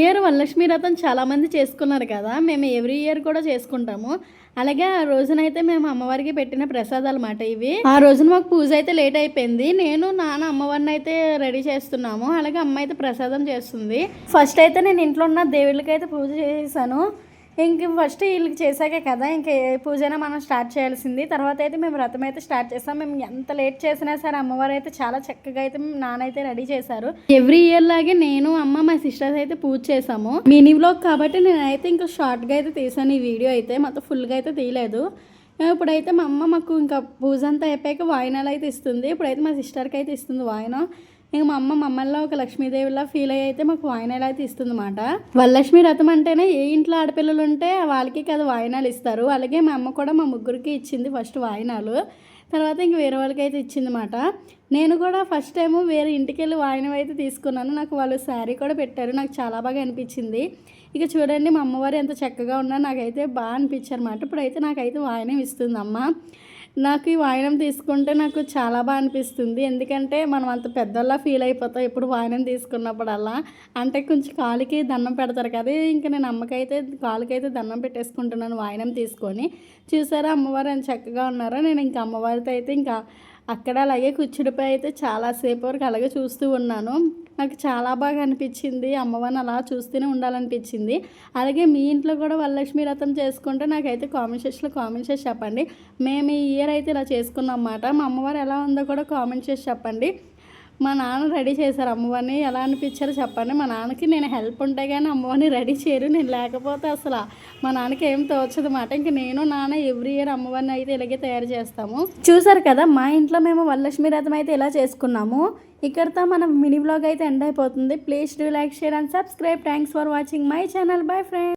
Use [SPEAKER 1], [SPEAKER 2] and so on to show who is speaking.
[SPEAKER 1] Year Varalakshmi వ్రతం చాలామంది చేసుకున్నారు కదా. మేము ఎవ్రీ ఇయర్ కూడా చేసుకుంటాము. అలాగే ఆ రోజునైతే మేము అమ్మవారికి పెట్టిన ప్రసాదాలు మాట ఇవి. ఆ రోజున మాకు పూజ అయితే లేట్ అయిపోయింది. నేను నాన్న అమ్మవారిని అయితే రెడీ చేస్తున్నాము. అలాగే అమ్మ అయితే ప్రసాదం చేస్తుంది. ఫస్ట్ అయితే నేను ఇంట్లో ఉన్న దేవుళ్ళకి అయితే పూజ చేశాను. ఇంక ఫస్ట్ వీళ్ళకి చేశాకే కదా ఇంక ఏ పూజైనా మనం స్టార్ట్ చేయాల్సింది. తర్వాత అయితే మేము వ్రతం అయితే స్టార్ట్ చేస్తాం. మేము ఎంత లేట్ చేసినా సరే అమ్మవారు అయితే చాలా చక్కగా అయితే నాన్న అయితే రెడీ చేశారు. ఎవ్రీ ఇయర్ లాగే నేను అమ్మ మా సిస్టర్స్ అయితే పూజ చేసాము. మినీ వ్లాగ్ కాబట్టి నేనైతే ఇంకా షార్ట్గా అయితే తీసాను ఈ వీడియో అయితే. మొత్తం ఫుల్గా అయితే తీయలేదు. ఇప్పుడైతే మా అమ్మ మాకు ఇంకా పూజ అంతా అయిపోయాక వాయినాలు అయితే ఇస్తుంది. ఇప్పుడైతే మా సిస్టర్కి అయితే ఇస్తుంది వాయినం. ఇంక మా అమ్మ మమ్మల్ని ఒక లక్ష్మీదేవిలా ఫీల్ అయ్యి అయితే మాకు వాయినాలు అయితే ఇస్తుంది అన్నమాట. వరలక్ష్మి వ్రతం అంటేనే ఏ ఇంట్లో ఆడపిల్లలు ఉంటే వాళ్ళకి కదా వాయినాలు ఇస్తారు. అలాగే మా అమ్మ కూడా మా ముగ్గురికి ఇచ్చింది ఫస్ట్ వాయినాలు. తర్వాత ఇంక వేరే వాళ్ళకి అయితే ఇచ్చిందన్నమాట. నేను కూడా ఫస్ట్ టైము వేరే ఇంటికి వెళ్ళి వాయినం అయితే తీసుకున్నాను. నాకు వాళ్ళు శారీ కూడా పెట్టారు. నాకు చాలా బాగా అనిపించింది. ఇక చూడండి మా అమ్మవారు ఎంత చక్కగా ఉన్నా నాకైతే బాగా అనిపించారు అన్నమాట. ఇప్పుడైతే నాకైతే వాయినం ఇస్తుంది అమ్మ. నాకు ఈ వాయినం తీసుకుంటే నాకు చాలా బాగా అనిపిస్తుంది. ఎందుకంటే మనం అంత పెద్దలా ఫీల్ అయిపోతాం ఎప్పుడు వాయినం తీసుకున్నప్పుడల్లా. అంటే కొంచెం కాలుకి దండం పెడతారు కదా. ఇంకా నేను అమ్మకైతే కాలుకైతే దండం పెట్టేసుకుంటున్నాను వాయినం తీసుకొని. చూసారా అమ్మవారు ఎంత చక్కగా ఉన్నారో. నేను ఇంకా అమ్మవారితో అయితే ఇంకా అక్కడ అలాగే కూర్చుడిపోయి అయితే చాలాసేపు వరకు అలాగే చూస్తూ ఉన్నాను. నాకు చాలా బాగా అనిపించింది. అమ్మవారిని అలా చూస్తూనే ఉండాలనిపించింది. అలాగే మీ ఇంట్లో కూడా వరలక్ష్మి వ్రతం చేసుకుంటే నాకైతే కామెంట్ చేసి చెప్పండి. మేము ఈ ఇయర్ అయితే ఇలా చేసుకున్నాం అన్నమాట. మా అమ్మవారు ఎలా ఉందో కూడా కామెంట్ చేసి చెప్పండి. మా నాన్న రెడీ చేశారు అమ్మవారిని. ఎలా అనిపించారో చెప్పండి. మా నాన్నకి నేను హెల్ప్ ఉంటే కానీ అమ్మవారిని రెడీ చేయరు. నేను లేకపోతే అసలు మా నాన్నకి ఏం తోచదు మాట. ఇంక నేను నాన్న ఎవ్రీ ఇయర్ అమ్మవారిని అయితే ఇలాగే తయారు చేస్తాము. చూసారు కదా మా ఇంట్లో మేము వరలక్ష్మి వ్రతం అయితే ఇలా చేసుకున్నాము. ఇక్కడితో మనం మినీ వ్లాగ్ అయితే ఎండ్ అయిపోతుంది. Please do like, share and subscribe. Thanks for watching my channel. Bye friends.